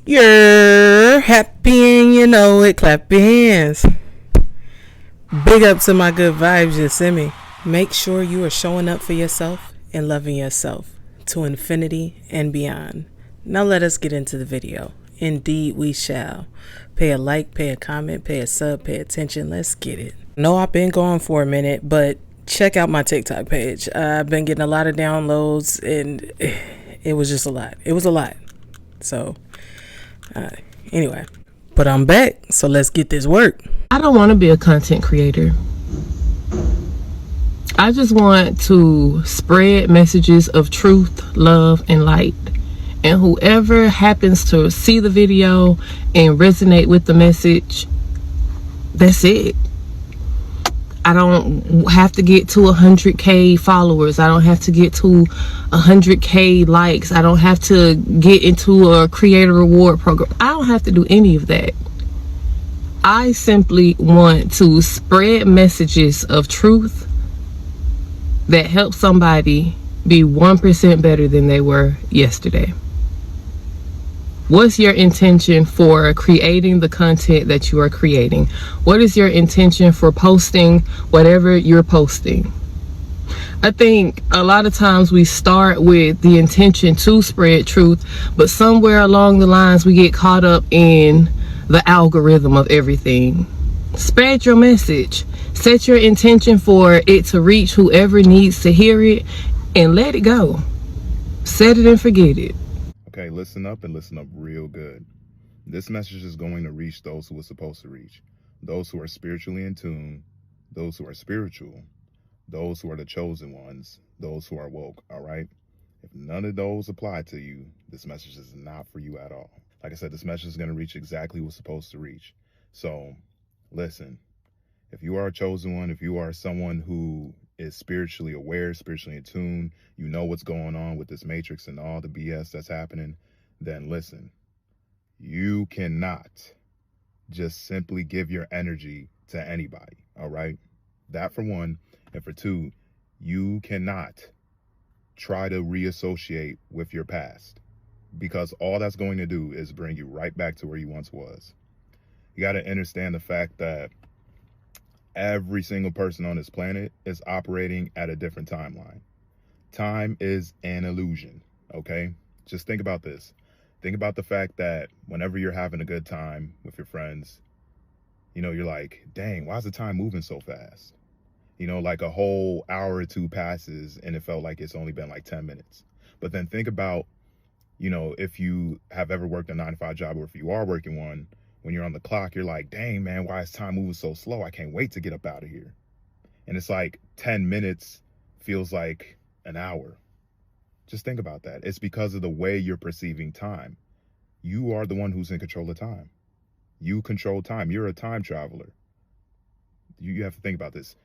You're happy and you know it. Clap your hands. Big up to my good vibes you send me. Make sure you are showing up for yourself and loving yourself to infinity and beyond. Now let us get into the video. Indeed we shall. Pay a like, pay a comment, pay a sub, pay attention. Let's get it. No, I've been going for a minute, but check out my TikTok page. I've been getting a lot of downloads and it was just a lot. It was a lot. So anyway, but I'm back, so let's get this work. I don't want to be a content creator. I just want to spread messages of truth, love, and light. And whoever happens to see the video and resonate with the message, that's it. I don't have to get to 100K followers. I don't have to get to 100K likes. I don't have to get into a creator reward program. I don't have to do any of that. I simply want to spread messages of truth that help somebody be 1% better than they were yesterday. What's your intention for creating the content that you are creating? What is your intention for posting whatever you're posting? I think a lot of times we start with the intention to spread truth, but somewhere along the lines we get caught up in the algorithm of everything. Spread your message. Set your intention for it to reach whoever needs to hear it and let it go. Set it and forget it. Okay, listen up and listen up real good. This message is going to reach those who it's supposed to reach. Those who are spiritually in tune, those who are spiritual, those who are the chosen ones, those who are woke, all right? If none of those apply to you, this message is not for you at all. Like I said, this message is going to reach exactly who it's supposed to reach. So, listen, if you are a chosen one, if you are someone who is spiritually aware, spiritually in tune, you know what's going on with this matrix and all the BS that's happening, then listen, you cannot just simply give your energy to anybody, all right? That for one. And for two, you cannot try to reassociate with your past, because all that's going to do is bring you right back to where you once was. You got to understand the fact that every single person on this planet is operating at a different timeline. Time is an illusion, okay? Just think about this. Think about the fact that whenever you're having a good time with your friends, you know, you're like, dang, why is the time moving so fast? You know, like a whole hour or two passes and it felt like it's only been like 10 minutes. But then think about, you know, if you have ever worked a 9-to-5 job, or if you are working one, when you're on the clock, you're like, dang, man, why is time moving so slow? I can't wait to get up out of here. And it's like 10 minutes feels like an hour. Just think about that. It's because of the way you're perceiving time. You are the one who's in control of time. You control time. You're a time traveler. You have to think about this.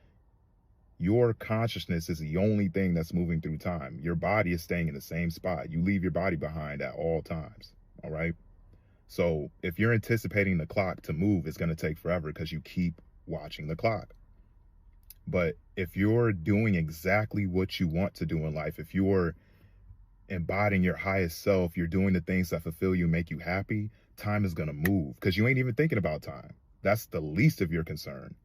Your consciousness is the only thing that's moving through time. Your body is staying in the same spot. You leave your body behind at all times, all right? So if you're anticipating the clock to move, it's going to take forever because you keep watching the clock. But if you're doing exactly what you want to do in life, if you're embodying your highest self, you're doing the things that fulfill you, make you happy, time is going to move because you ain't even thinking about time. That's the least of your concern,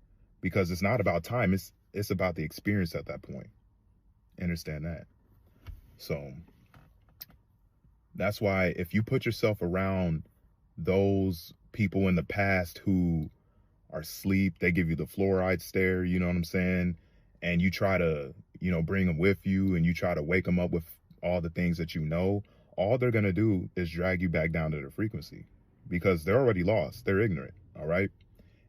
because it's not about time. It's about the experience at that point. Understand that. So that's why if you put yourself around those people in the past who are asleep, they give you the fluoride stare, you know what I'm saying? And you try to, you know, bring them with you and you try to wake them up with all the things that you know, all they're going to do is drag you back down to their frequency, because they're already lost. They're ignorant, all right?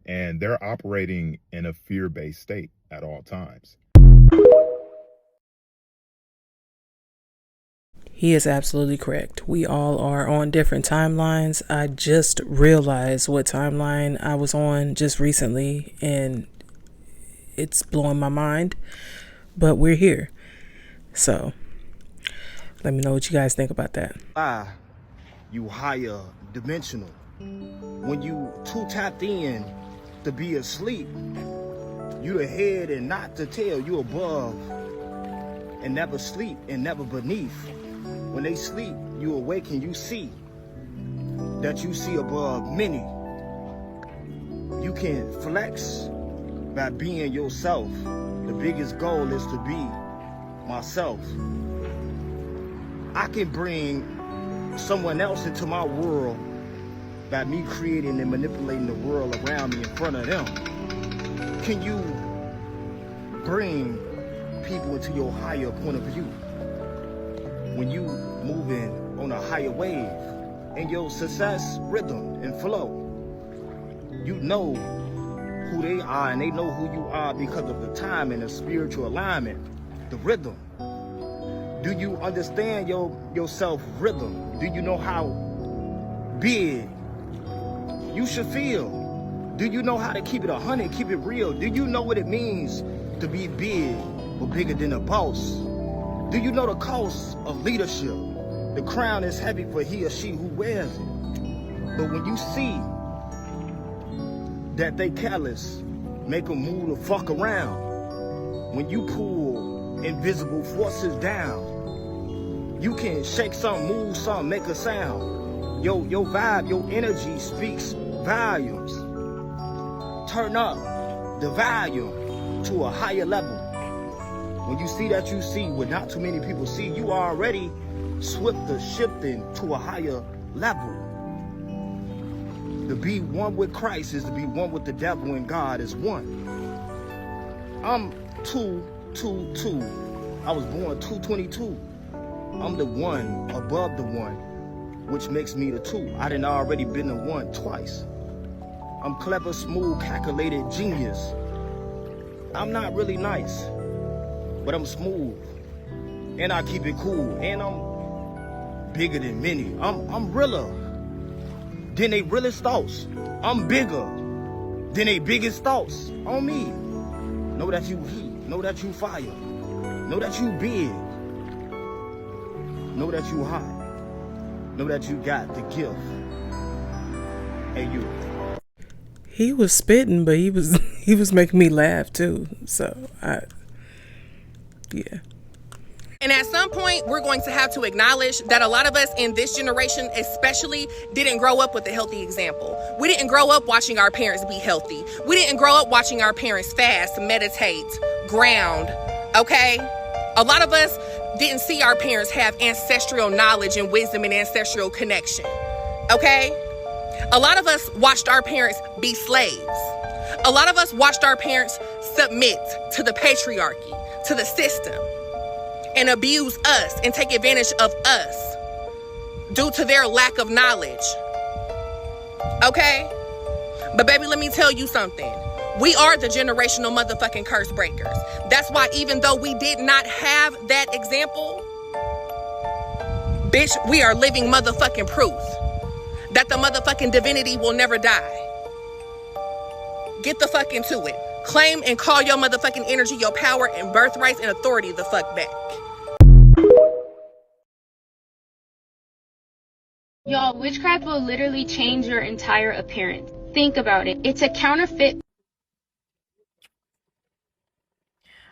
And they're operating in a fear-based state at all times. He is absolutely correct. We all are on different timelines. I just realized what timeline I was on just recently, and it's blowing my mind, but we're here. So let me know what you guys think about that. You higher dimensional. When you too tapped in to be asleep, you the head and not the tail. You above and never sleep and never beneath. When they sleep, you awake and you see. that you see above many. You can flex by being yourself. The biggest goal is to be myself. I can bring someone else into my world by me creating and manipulating the world around me in front of them. Can you bring people into your higher point of view? When you moving on a higher wave in your success rhythm and flow, you know who they are and they know who you are because of the time and the spiritual alignment, the rhythm. Do you understand your self rhythm? Do you know how big you should feel? Do you know how to keep it 100, keep it real? Do you know what it means to be big or bigger than a boss? Do you know the cost of leadership? The crown is heavy for he or she who wears it. But when you see that they callous, make them move the fuck around. When you pull invisible forces down, you can shake something, move something, make a sound. Your vibe, your energy speaks volumes. Turn up the volume to a higher level. When you see that you see what not too many people see, you are already swifter shifting to a higher level. To be one with Christ is to be one with the devil, and God is one. I'm 222. I was born 222. I'm the one above the one, which makes me the two. I done already been the one twice. I'm clever, smooth, calculated, genius. I'm not really nice, but I'm smooth, and I keep it cool, and I'm bigger than many. I'm realer than they realest thoughts. I'm bigger than they biggest thoughts on me. Know that you heat, know that you fire, know that you big, know that you hot, know that you got the gift. Hey, you. He was spitting, but he was making me laugh too. So yeah. And at some point, we're going to have to acknowledge that a lot of us in this generation especially didn't grow up with a healthy example. We didn't grow up watching our parents be healthy. We didn't grow up watching our parents fast, meditate, ground, okay? A lot of us didn't see our parents have ancestral knowledge and wisdom and ancestral connection, okay? A lot of us watched our parents be slaves. A lot of us watched our parents submit to the patriarchy, to the system, and abuse us and take advantage of us due to their lack of knowledge. Okay? But baby, let me tell you something. We are the generational motherfucking curse breakers. That's why even though we did not have that example, bitch, we are living motherfucking proof that the motherfucking divinity will never die. Get the fuck into it. Claim and call your motherfucking energy, your power, and birthrights and authority the fuck back. Y'all, witchcraft will literally change your entire appearance. Think about it. It's a counterfeit.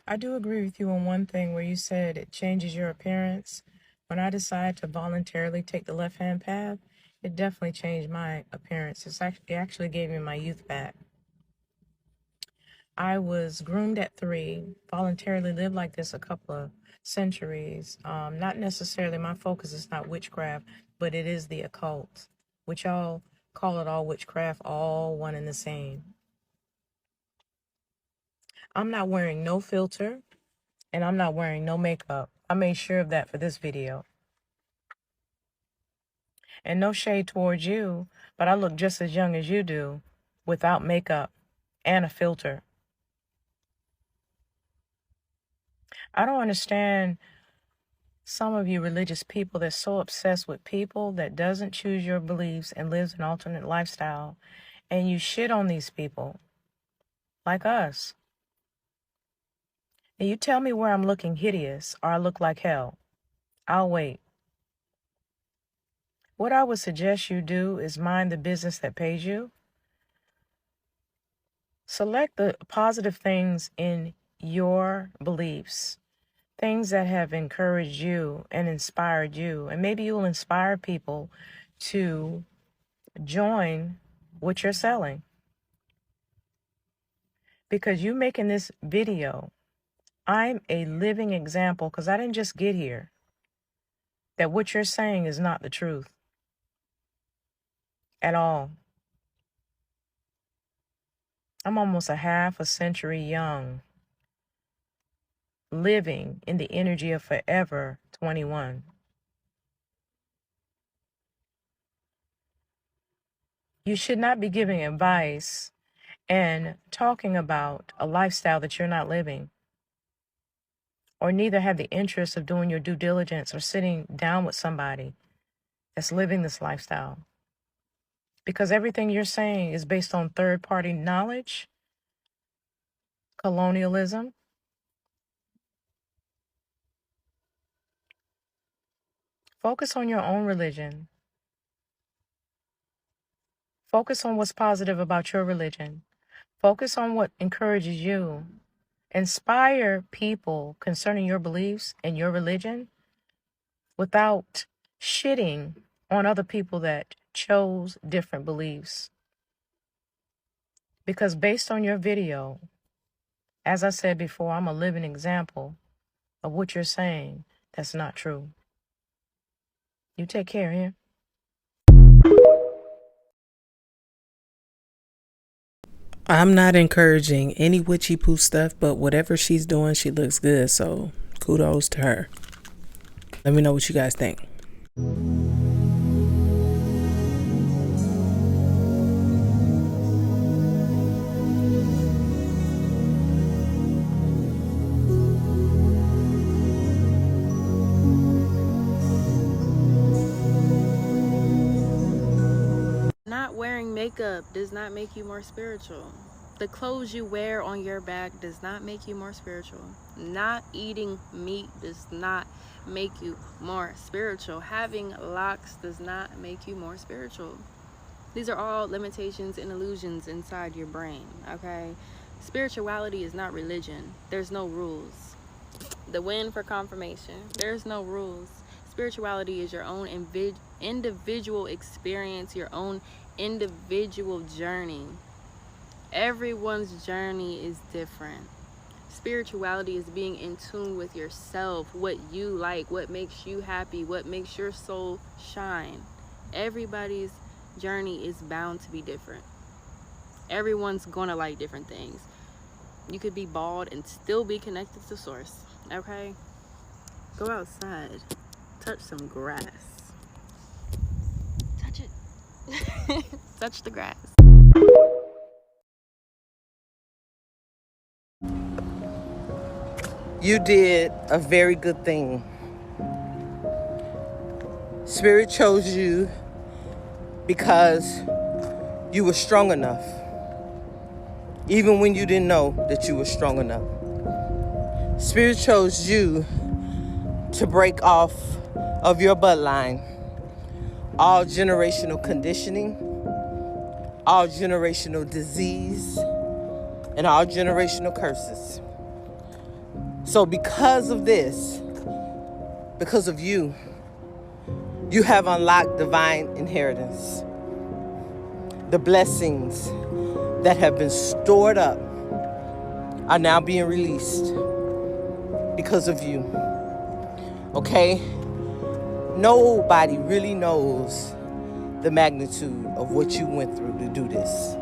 I do agree with you on one thing where you said it changes your appearance. When I decided to voluntarily take the left-hand path, it definitely changed my appearance. It actually gave me my youth back. I was groomed at 3, voluntarily lived like this a couple of centuries. Not necessarily, my focus is not witchcraft, but it is the occult, which y'all call it all witchcraft, all one and the same. I'm not wearing no filter, and I'm not wearing no makeup. I made sure of that for this video. And no shade towards you, but I look just as young as you do without makeup and a filter. I don't understand some of you religious people that's so obsessed with people that doesn't choose your beliefs and lives an alternate lifestyle, and you shit on these people like us. And you tell me where I'm looking hideous or I look like hell. I'll wait. What I would suggest you do is mind the business that pays you. Select the positive things in your beliefs, things that have encouraged you and inspired you. And maybe you'll inspire people to join what you're selling. Because you making this video, I'm a living example, because I didn't just get here, that what you're saying is not the truth at all. I'm almost a half a century young, living in the energy of forever 21. You should not be giving advice and talking about a lifestyle that you're not living, or neither have the interest of doing your due diligence or sitting down with somebody that's living this lifestyle. Because everything you're saying is based on third-party knowledge, colonialism. Focus on your own religion. Focus on what's positive about your religion. Focus on what encourages you. Inspire people concerning your beliefs and your religion without shitting on other people that chose different beliefs. Because based on your video, as I said before, I'm a living example of what you're saying that's not true. You take care here. I'm not encouraging any witchy poo stuff, but whatever she's doing, she looks good. So kudos to her. Let me know what you guys think. Not wearing makeup does not make you more spiritual. The clothes you wear on your back does not make you more spiritual. Not eating meat does not make you more spiritual. Having locks does not make you more spiritual. These are all limitations and illusions inside your brain, okay? Spirituality is not religion. There's no rules. The win for confirmation. There's no rules. Spirituality is your own individual experience, your own individual journey. Everyone's journey is different. Spirituality is being in tune with yourself, what you like, what makes you happy, what makes your soul shine. Everybody's journey is bound to be different. Everyone's gonna like different things. You could be bald and still be connected to source, okay? Go outside, touch some grass. Touch it. Touch the grass. You did a very good thing. Spirit chose you because you were strong enough, even when you didn't know that you were strong enough. Spirit chose you to break off of your bloodline all generational conditioning, all generational disease, and all generational curses. So because of this, because of you, you have unlocked divine inheritance. The blessings that have been stored up are now being released because of you. Okay? Nobody really knows the magnitude of what you went through to do this.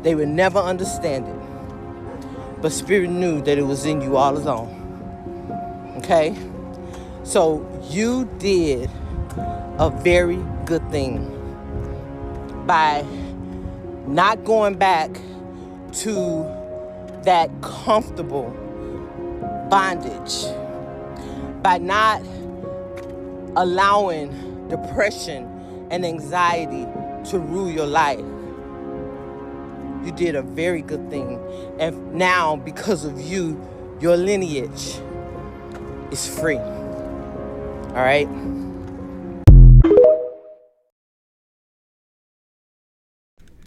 They would never understand it. But Spirit knew that it was in you all along. Okay? So you did a very good thing by not going back to that comfortable bondage, by not allowing depression and anxiety to rule your life. You did a very good thing. And now, because of you, your lineage is free. All right?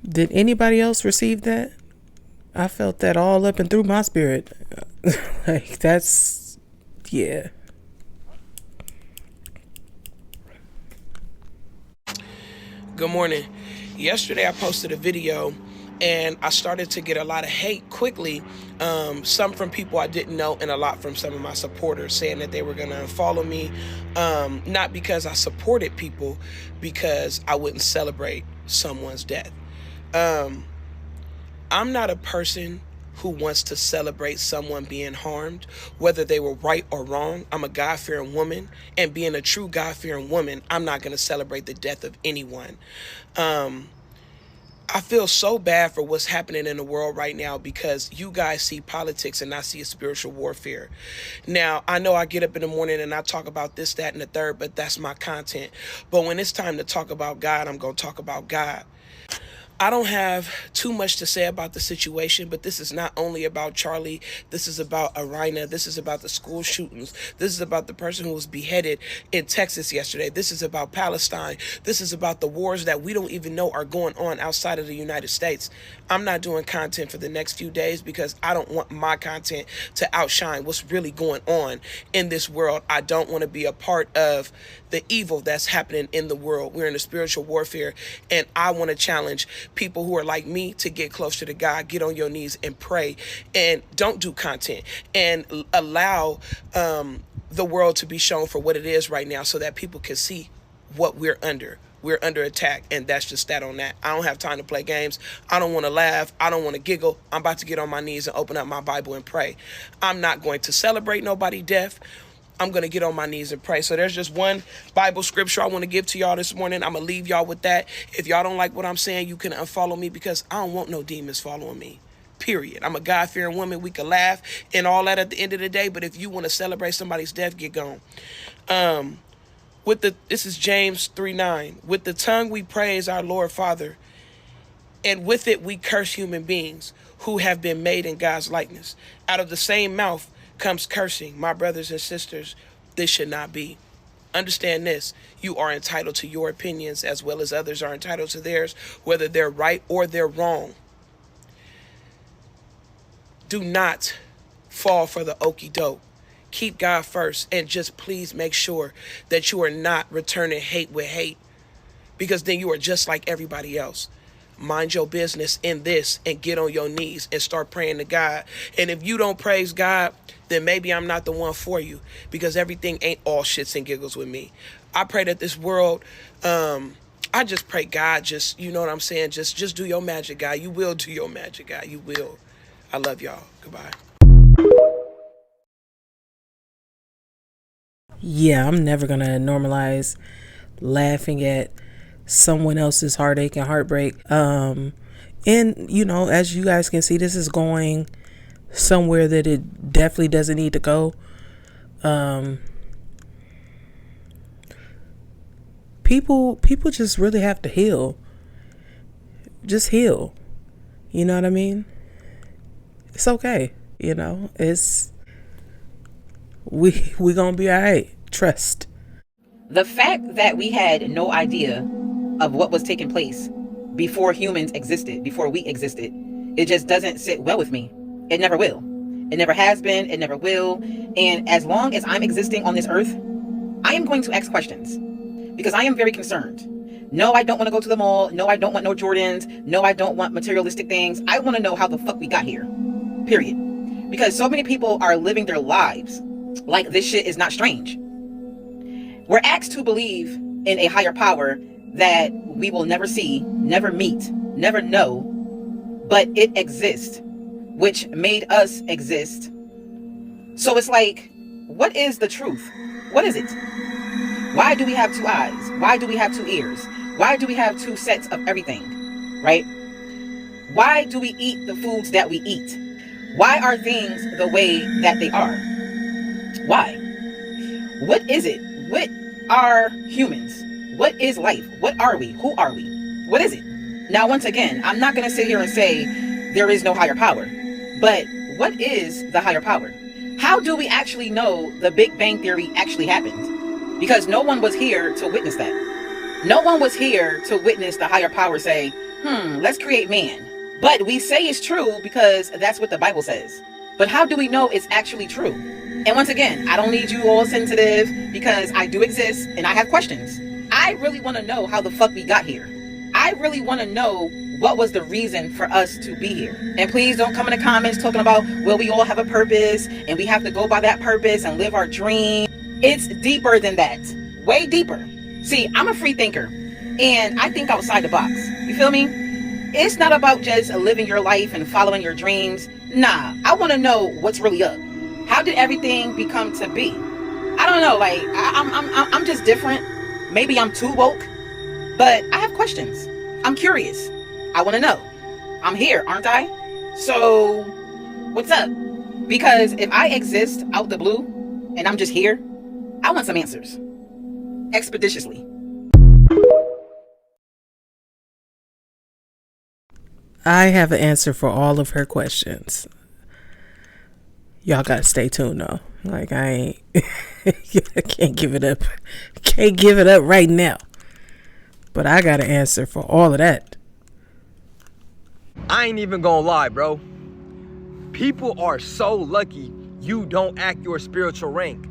Did anybody else receive that? I felt that all up and through my spirit. Like, that's, yeah. Good morning. Yesterday I posted a video and I started to get a lot of hate quickly. Some from people I didn't know and a lot from some of my supporters saying that they were going to unfollow me. Not because I supported people, because I wouldn't celebrate someone's death. I'm not a person who wants to celebrate someone being harmed, whether they were right or wrong. I'm a God-fearing woman, and being a true God-fearing woman, I'm not going to celebrate the death of anyone. I feel so bad for what's happening in the world right now because you guys see politics and I see a spiritual warfare. Now, I know I get up in the morning and I talk about this, that, and the third, but that's my content. But when it's time to talk about God, I'm going to talk about God. I don't have too much to say about the situation, but this is not only about Charlie. This is about Irina. This is about the school shootings. This is about the person who was beheaded in Texas yesterday. This is about Palestine. This is about the wars that we don't even know are going on outside of the United States. I'm not doing content for the next few days because I don't want my content to outshine what's really going on in this world. I don't want to be a part of the evil that's happening in the world. We're in a spiritual warfare, and I want to challenge people who are like me to get closer to God, get on your knees and pray, and don't do content, and allow the world to be shown for what it is right now so that people can see what we're under. We're under attack, and that's just that on that. I don't have time to play games. I don't want to laugh. I don't want to giggle. I'm about to get on my knees and open up my Bible and pray. I'm not going to celebrate nobody's death. I'm going to get on my knees and pray. So there's just one Bible scripture I want to give to y'all this morning. I'm going to leave y'all with that. If y'all don't like what I'm saying, you can unfollow me because I don't want no demons following me. Period. I'm a God-fearing woman. We can laugh and all that at the end of the day. But if you want to celebrate somebody's death, get gone. This is James 3:9. With the tongue we praise our Lord Father, and with it we curse human beings who have been made in God's likeness. Out of the same mouth comes cursing. My brothers and sisters, this should not be. Understand this. You are entitled to your opinions as well as others are entitled to theirs, whether they're right or they're wrong. Do not fall for the okie doke. Keep God first, and just please make sure that you are not returning hate with hate, because then you are just like everybody else. Mind your business in this and get on your knees and start praying to God. And if you don't praise God, then maybe I'm not the one for you, because everything ain't all shits and giggles with me. I pray that this world, I just pray God, just, you know what I'm saying? Just do your magic, God. You will do your magic, God. You will. I love y'all. Goodbye. Yeah, I'm never going to normalize laughing at someone else's heartache and heartbreak. And, you know, as you guys can see, this is going somewhere that it definitely doesn't need to go. People just really have to heal. Just heal. You know what I mean? It's okay. You know, we gonna be all right. Trust. The fact that we had no idea of what was taking place before humans existed, before we existed, it just doesn't sit well with me. It never will. It never has been. It never will. And as long as I'm existing on this earth, I am going to ask questions because I am very concerned. No, I don't want to go to the mall. No, I don't want no Jordans. No, I don't want materialistic things. I want to know how the fuck we got here. Period. Because so many people are living their lives like this shit is not strange. We're asked to believe in a higher power that we will never see, never meet, never know, but it exists, which made us exist. So it's like, what is the truth? What is it? Why do we have two eyes? Why do we have two ears? Why do we have two sets of everything, right? Why do we eat the foods that we eat? Why are things the way that they are? Why? What is it? What are humans? What is life? What are we? Who are we? What is it? Now, once again, I'm not going to sit here and say there is no higher power, but what is the higher power? How do we actually know the Big Bang Theory actually happened? Because no one was here to witness that. No one was here to witness the higher power say, let's create man. But we say it's true because that's what the Bible says. But how do we know it's actually true? And once again, I don't need you all sensitive because I do exist and I have questions. I really want to know how the fuck we got here. I really want to know what was the reason for us to be here. And please don't come in the comments talking about, well, we all have a purpose and we have to go by that purpose and live our dream. It's deeper than that. Way deeper. See, I'm a free thinker and I think outside the box. You feel me? It's not about just living your life and following your dreams. Nah, I want to know what's really up. How did everything become to be? I don't know, like I'm just different. Maybe I'm too woke, but I have questions. I'm curious. I want to know. I'm here, aren't I? So what's up? Because if I exist out the blue and I'm just here, I want some answers. Expeditiously. I have an answer for all of her questions. Y'all gotta stay tuned though. Like I can't give it up. Can't give it up right now. But I got an answer for all of that. I ain't even gonna lie, bro. People are so lucky you don't act your spiritual rank.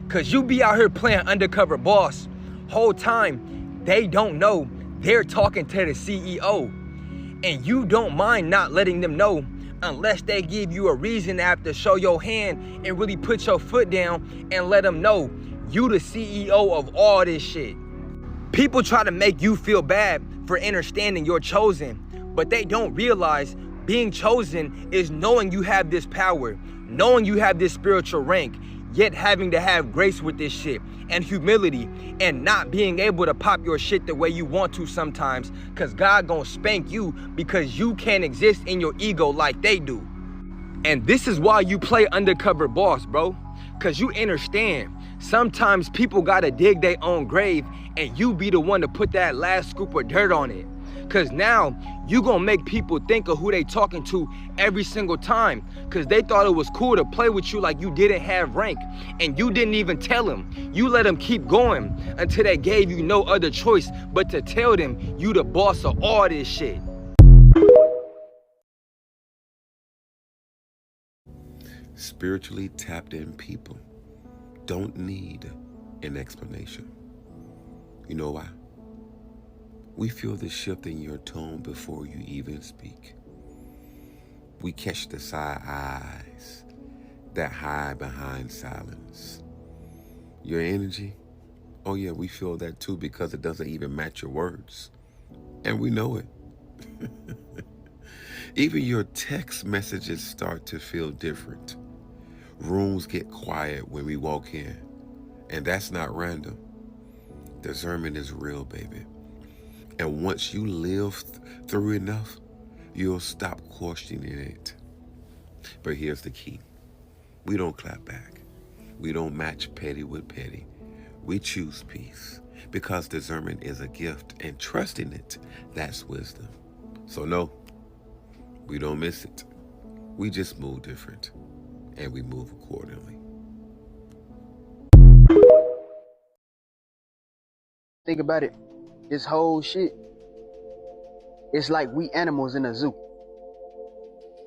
Cause you be out here playing undercover boss. Whole time, they don't know they're talking to the CEO. And you don't mind not letting them know unless they give you a reason to have to show your hand and really put your foot down and let them know you the CEO of all this shit. People try to make you feel bad for understanding you're chosen, but they don't realize being chosen is knowing you have this power, knowing you have this spiritual rank, yet having to have grace with this shit and humility and not being able to pop your shit the way you want to sometimes, because God gonna spank you because you can't exist in your ego like they do. And this is why you play undercover boss, bro, because you understand sometimes people gotta dig their own grave and you be the one to put that last scoop of dirt on it. Cause now you gonna make people think of who they talking to every single time, cause they thought it was cool to play with you like you didn't have rank and you didn't even tell them. You let them keep going until they gave you no other choice but to tell them you the boss of all this shit. Spiritually tapped in people don't need an explanation. You know why? We feel the shift in your tone before you even speak. We catch the side eyes that hide behind silence. Your energy, oh yeah, we feel that too because it doesn't even match your words. And we know it. Even your text messages start to feel different. Rooms get quiet when we walk in. And that's not random. Discernment is real, baby. And once you live through enough, you'll stop questioning it. But here's the key. We don't clap back. We don't match petty with petty. We choose peace because discernment is a gift and trusting it, that's wisdom. So no, we don't miss it. We just move different and we move accordingly. Think about it. This whole shit, it's like we animals in a zoo.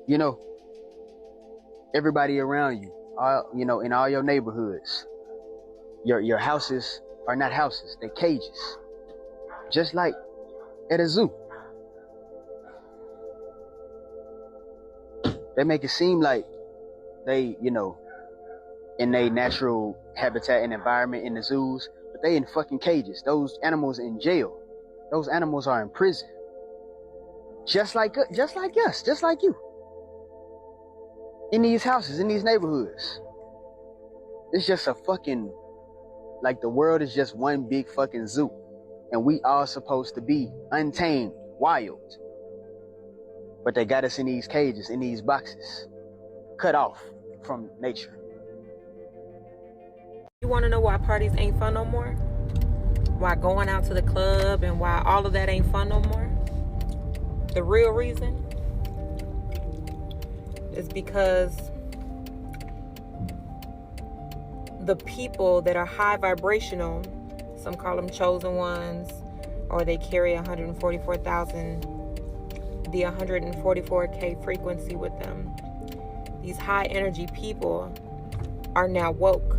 You know, everybody around you, in all your neighborhoods, your houses are not houses, they're cages. Just like at a zoo. They make it seem like they, in their natural habitat and environment in the zoos, but they in fucking cages. Those animals in jail. Those animals are in prison. Just like us, just like you. In these houses, in these neighborhoods. It's just a fucking, like the world is just one big fucking zoo. And we all supposed to be untamed, wild. But they got us in these cages, in these boxes. Cut off from nature. You want to know why parties ain't fun no more? Why going out to the club and why all of that ain't fun no more? The real reason is because the people that are high vibrational, some call them chosen ones, or they carry 144,000, the 144K frequency with them. These high energy people are now woke.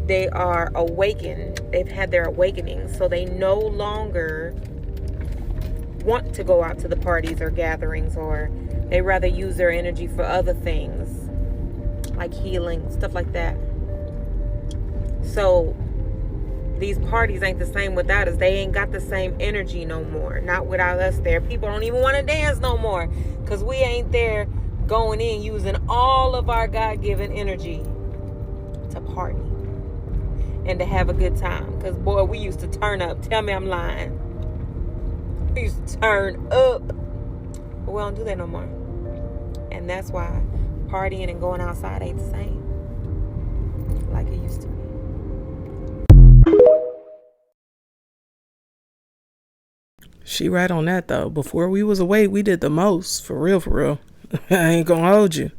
They are awakened. They've had their awakening. So they no longer want to go out to the parties or gatherings, or they rather use their energy for other things like healing, stuff like that. So these parties ain't the same without us. They ain't got the same energy no more. Not without us there. People don't even want to dance no more because we ain't there going in using all of our God-given energy to party and to have a good time. Because boy, we used to turn up. Tell me I'm lying. We used to turn up. But we don't do that no more. And that's why partying and going outside ain't the same like it used to be. She right on that though. Before we was away, we did the most. For real, for real. I ain't gonna hold you.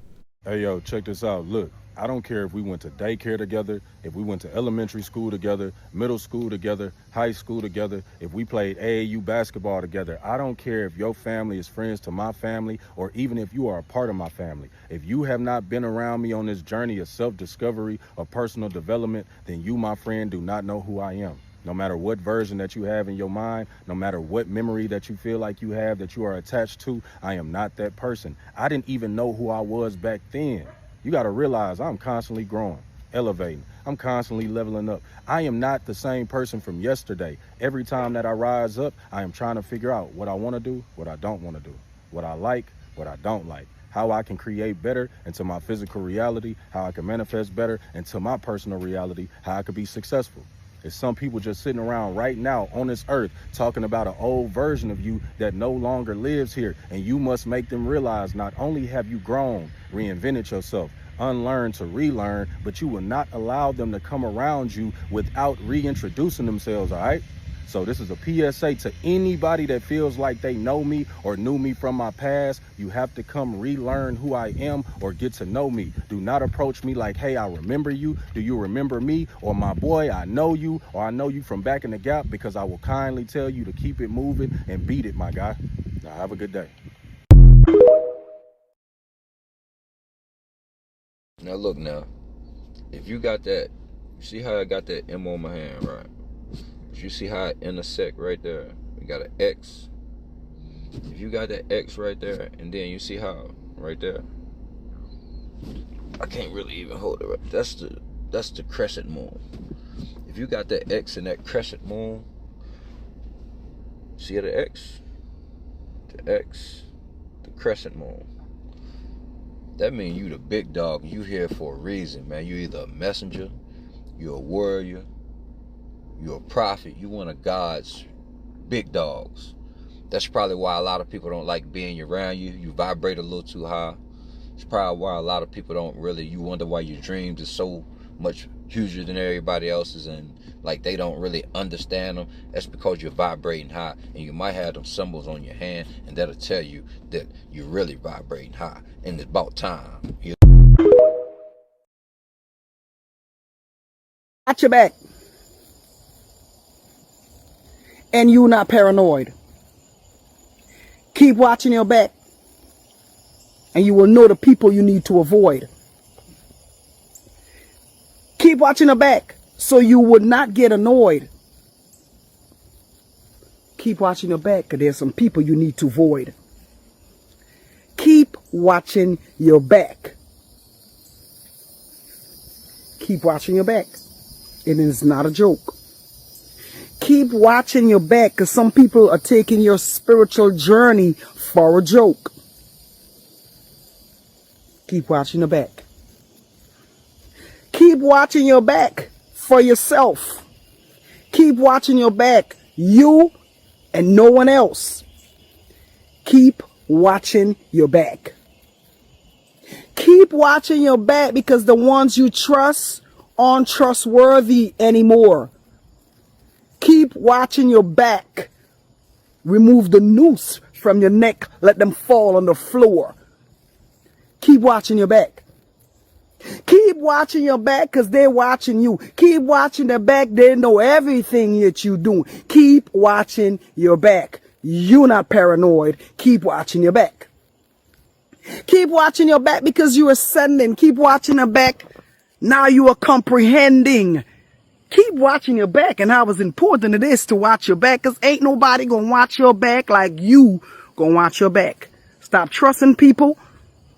Hey, yo, check this out. Look, I don't care if we went to daycare together, if we went to elementary school together, middle school together, high school together, if we played AAU basketball together. I don't care if your family is friends to my family or even if you are a part of my family. If you have not been around me on this journey of self-discovery or personal development, then you, my friend, do not know who I am. No matter what version that you have in your mind, no matter what memory that you feel like you have that you are attached to, I am not that person. I didn't even know who I was back then. You got to realize I'm constantly growing, elevating. I'm constantly leveling up. I am not the same person from yesterday. Every time that I rise up, I am trying to figure out what I want to do, what I don't want to do, what I like, what I don't like, how I can create better into my physical reality, how I can manifest better into my personal reality, how I could be successful. There's some people just sitting around right now on this earth talking about an old version of you that no longer lives here. And you must make them realize not only have you grown, reinvented yourself, unlearned to relearn, but you will not allow them to come around you without reintroducing themselves, all right? So this is a PSA to anybody that feels like they know me or knew me from my past. You have to come relearn who I am or get to know me. Do not approach me like, hey, I remember you. Do you remember me? Or my boy, I know you, or I know you from back in the gap, because I will kindly tell you to keep it moving and beat it, my guy. Now have a good day. Now look now, if you got that, you see how I got that M on my hand, right? You see how it intersect right there? We got an X. If you got that X right there, and then you see how right there, I can't really even hold it right. That's the crescent moon. If you got that X and that crescent moon, see the X, the crescent moon. That means you the big dog. You here for a reason, man. You either a messenger, you're a warrior, you're a prophet. You one of God's big dogs. That's probably why a lot of people don't like being around you. You vibrate a little too high. It's probably why a lot of people don't really, you wonder why your dreams are so much huger than everybody else's, and like they don't really understand them. That's because you're vibrating high, and you might have them symbols on your hand, and that'll tell you that you're really vibrating high, and it's about time. Watch your back. And you not paranoid. Keep watching your back, and you will know the people you need to avoid. Keep watching your back so you would not get annoyed. Keep watching your back because there's some people you need to avoid. Keep watching your back. Keep watching your back. It is not a joke. Keep watching your back because some people are taking your spiritual journey for a joke. Keep watching your back. Keep watching your back for yourself. Keep watching your back, you and no one else. Keep watching your back. Keep watching your back because the ones you trust aren't trustworthy anymore. Keep watching your back. Remove the noose from your neck. Let them fall on the floor. Keep watching your back. Keep watching your back because they're watching you. Keep watching their back. They know everything that you're doing. Keep watching your back. You're not paranoid. Keep watching your back. Keep watching your back because you're ascending. Keep watching your back. Now you are comprehending. Keep keep watching your back, and how it's important it is to watch your back, because ain't nobody gonna watch your back like you gonna watch your back. Stop trusting people,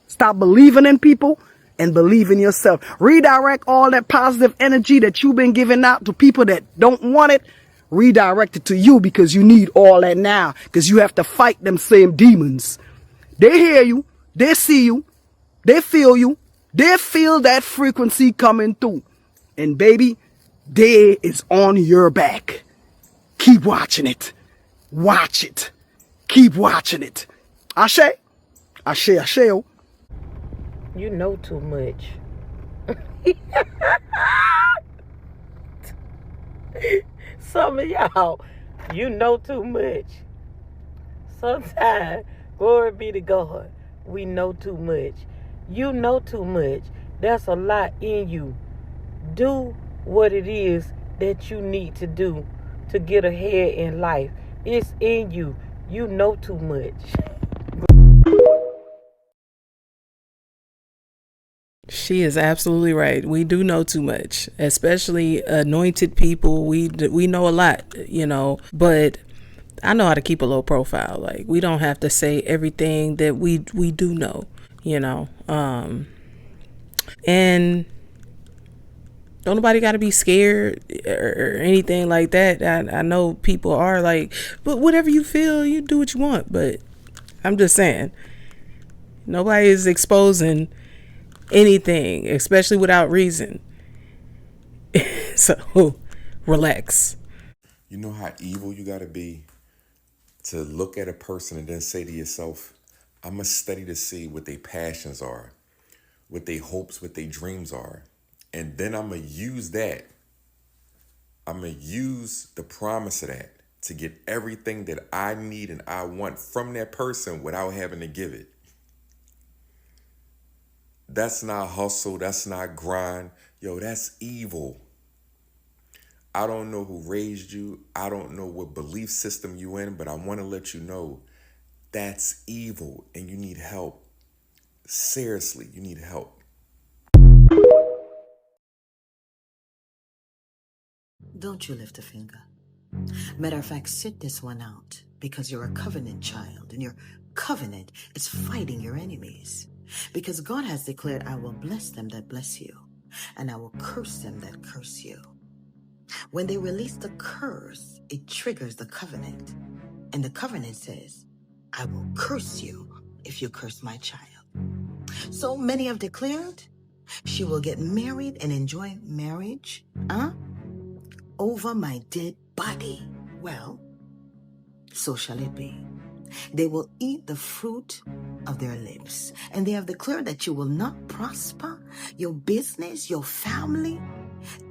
stop believing in people, and believe in yourself. Redirect all that positive energy that you've been giving out to people that don't want it. Redirect it to you, because you need all that now, because you have to fight them same demons. They hear you, they see you, they feel that frequency coming through. And baby, they is on your back. Keep watching it. Watch it. Keep watching it. Ashe. Ashe, ashe. You know too much. Some of y'all, you know too much. Sometimes, glory be to God, we know too much. You know too much. There's a lot in you. Do what it is that you need to do to get ahead in life. It's in you. You know too much. She is absolutely right. We do know too much, especially anointed people. We know a lot, but I know how to keep a low profile. Like, we don't have to say everything that we do know, and don't nobody got to be scared or anything like that. I know people are like, but whatever you feel, you do what you want. But I'm just saying, nobody is exposing anything, especially without reason. So relax. You know how evil you gotta be to look at a person and then say to yourself, I'm gonna study to see what their passions are, what their hopes, what their dreams are. And then I'm gonna use that. I'm gonna use the promise of that to get everything that I need and I want from that person without having to give it. That's not hustle. That's not grind. Yo, that's evil. I don't know who raised you. I don't know what belief system you in, but I want to let you know that's evil and you need help. Seriously, you need help. Don't you lift a finger. Matter of fact, sit this one out, because you're a covenant child, and your covenant is fighting your enemies. Because God has declared, I will bless them that bless you, and I will curse them that curse you. When they release the curse, it triggers the covenant. And the covenant says, I will curse you if you curse my child. So many have declared she will get married and enjoy marriage over my dead body. Well, so shall it be. They will eat the fruit of their lips. And they have declared that you will not prosper. Your business, your family,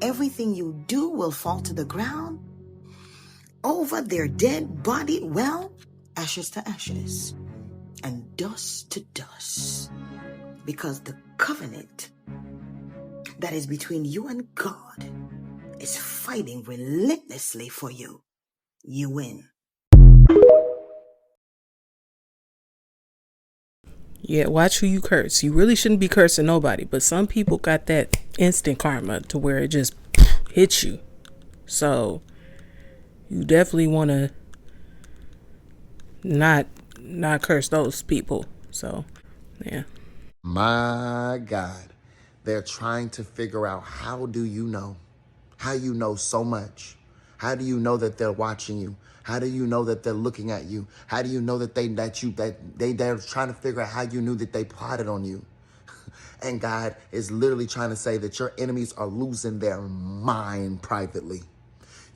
everything you do will fall to the ground. Over their dead body, well, ashes to ashes and dust to dust. Because the covenant that is between you and God is fighting relentlessly for you. You win. Yeah, watch who you curse. You really shouldn't be cursing nobody, but some people got that instant karma to where it just hits you. So you definitely want to not curse those people. So, yeah. My God, they're trying to figure out, how do you know? How you know so much? How do you know that they're watching you? How do you know that they're looking at you? How do you know that they're trying to figure out how you knew that they plotted on you? And God is literally trying to say that your enemies are losing their mind privately.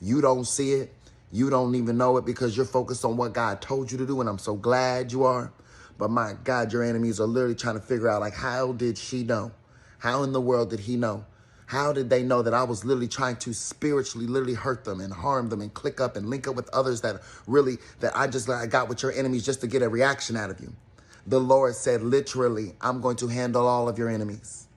You don't see it. You don't even know it because you're focused on what God told you to do, and I'm so glad you are. But my God, your enemies are literally trying to figure out, like, how did she know? How in the world did he know? How did they know that I was literally trying to spiritually literally hurt them and harm them and click up and link up with others that I got with your enemies just to get a reaction out of you? The Lord said, literally, I'm going to handle all of your enemies.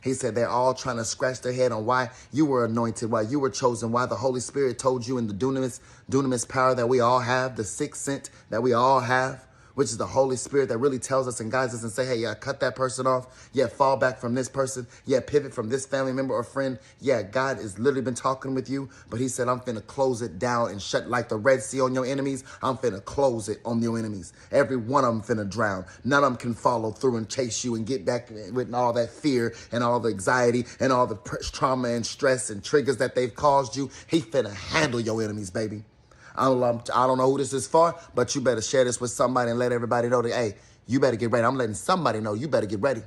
He said they're all trying to scratch their head on why you were anointed, why you were chosen, why the Holy Spirit told you in the dunamis power that we all have, the sixth sense that we all have, which is the Holy Spirit that really tells us and guides us and say, hey, yeah, cut that person off. Yeah, fall back from this person. Yeah, pivot from this family member or friend. Yeah, God has literally been talking with you, but he said, I'm finna close it down and shut like the Red Sea on your enemies. I'm finna close it on your enemies. Every one of them finna drown. None of them can follow through and chase you and get back with all that fear and all the anxiety and all the trauma and stress and triggers that they've caused you. He finna handle your enemies, baby. I don't know who this is for, but you better share this with somebody and let everybody know that, hey, you better get ready. I'm letting somebody know you better get ready.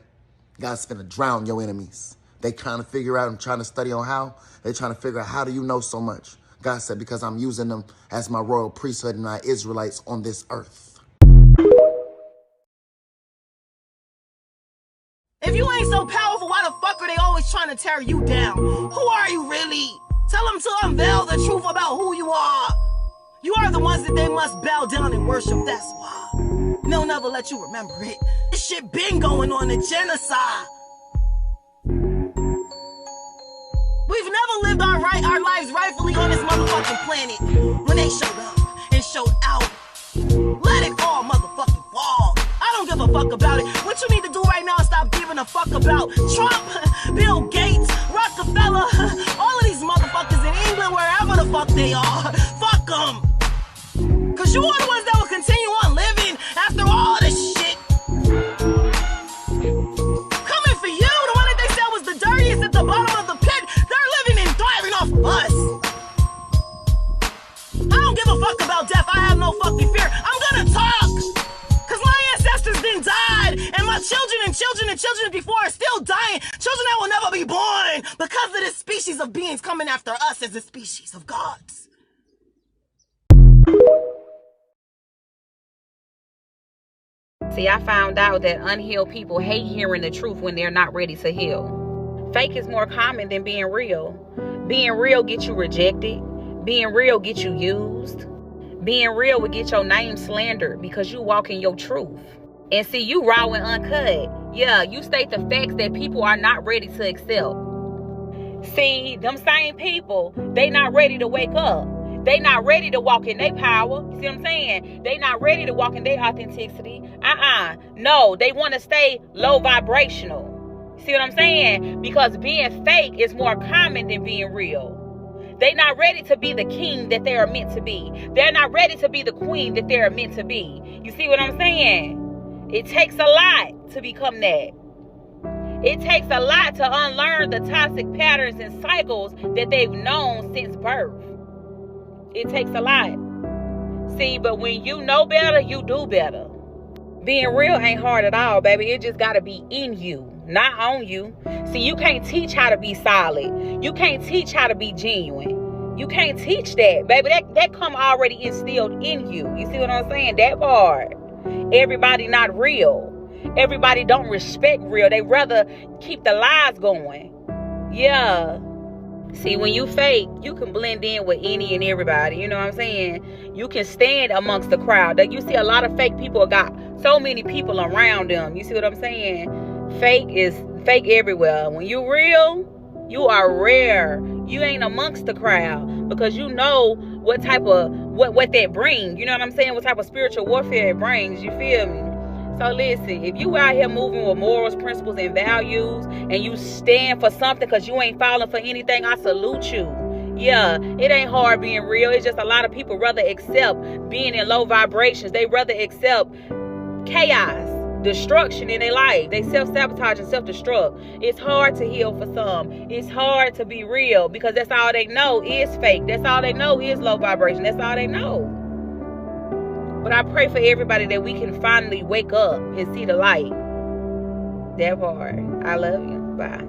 God's finna drown your enemies. They trying to figure out and trying to study on how. They trying to figure out, how do you know so much? God said, because I'm using them as my royal priesthood and my Israelites on this earth. If you ain't so powerful, why the fuck are they always trying to tear you down? Who are you really? Tell them to unveil the truth about who you are. You are the ones that they must bow down and worship, that's why. And they'll never let you remember it. This shit been going on, a genocide. We've never lived our lives rightfully on this motherfucking planet. When they showed up and showed out, let it all motherfucking fall. I don't give a fuck about it. What you need to do right now is stop giving a fuck about Trump, Bill Gates, Rockefeller, all of these motherfuckers in England, wherever the fuck they are. Fuck them. Cause you are the ones that will continue on living after all this shit. Coming for you, the one that they said was the dirtiest at the bottom of the pit, they're living and thriving off of us. I don't give a fuck about death, I have no fucking fear. I'm gonna talk. Cause my ancestors then died, and my children and children and children before are still dying. Children that will never be born because of this species of beings coming after us as a species of gods. See, I found out that unhealed people hate hearing the truth when they're not ready to heal. Fake is more common than being real. Being real gets you rejected. Being real gets you used. Being real would get your name slandered because you walk in your truth. And see, you raw and uncut. Yeah, you state the facts that people are not ready to accept. See, them same people, they not ready to wake up. They not ready to walk in their power. You see what I'm saying? They not ready to walk in their authenticity. No, they want to stay low vibrational. See what I'm saying? Because being fake is more common than being real. They not ready to be the king that they are meant to be. They're not ready to be the queen that they are meant to be. You see what I'm saying? It takes a lot to become that. It takes a lot to unlearn the toxic patterns and cycles that they've known since birth. It takes a lot. See, but when you know better, you do better. Being real ain't hard at all, baby. It just gotta be in you, not on you. See, you can't teach how to be solid. You can't teach how to be genuine. You can't teach that, baby. That come already instilled in you. You see what I'm saying? That part. Everybody not real. Everybody don't respect real. They rather keep the lies going. Yeah. See, when you fake, you can blend in with any and everybody. You know what I'm saying? You can stand amongst the crowd. Like, you see a lot of fake people got so many people around them. You see what I'm saying? Fake is fake everywhere. When you real, you are rare. You ain't amongst the crowd because you know what type of what that brings. You know what I'm saying? What type of spiritual warfare it brings. You feel me? So listen, if you out here moving with morals, principles, and values, and you stand for something because you ain't falling for anything, I salute you. Yeah, it ain't hard being real. It's just a lot of people rather accept being in low vibrations. They rather accept chaos, destruction in their life. They self-sabotage and self-destruct. It's hard to heal for some. It's hard to be real because that's all they know is fake. That's all they know is low vibration. That's all they know. But I pray for everybody that we can finally wake up and see the light. That part. I love you. Bye.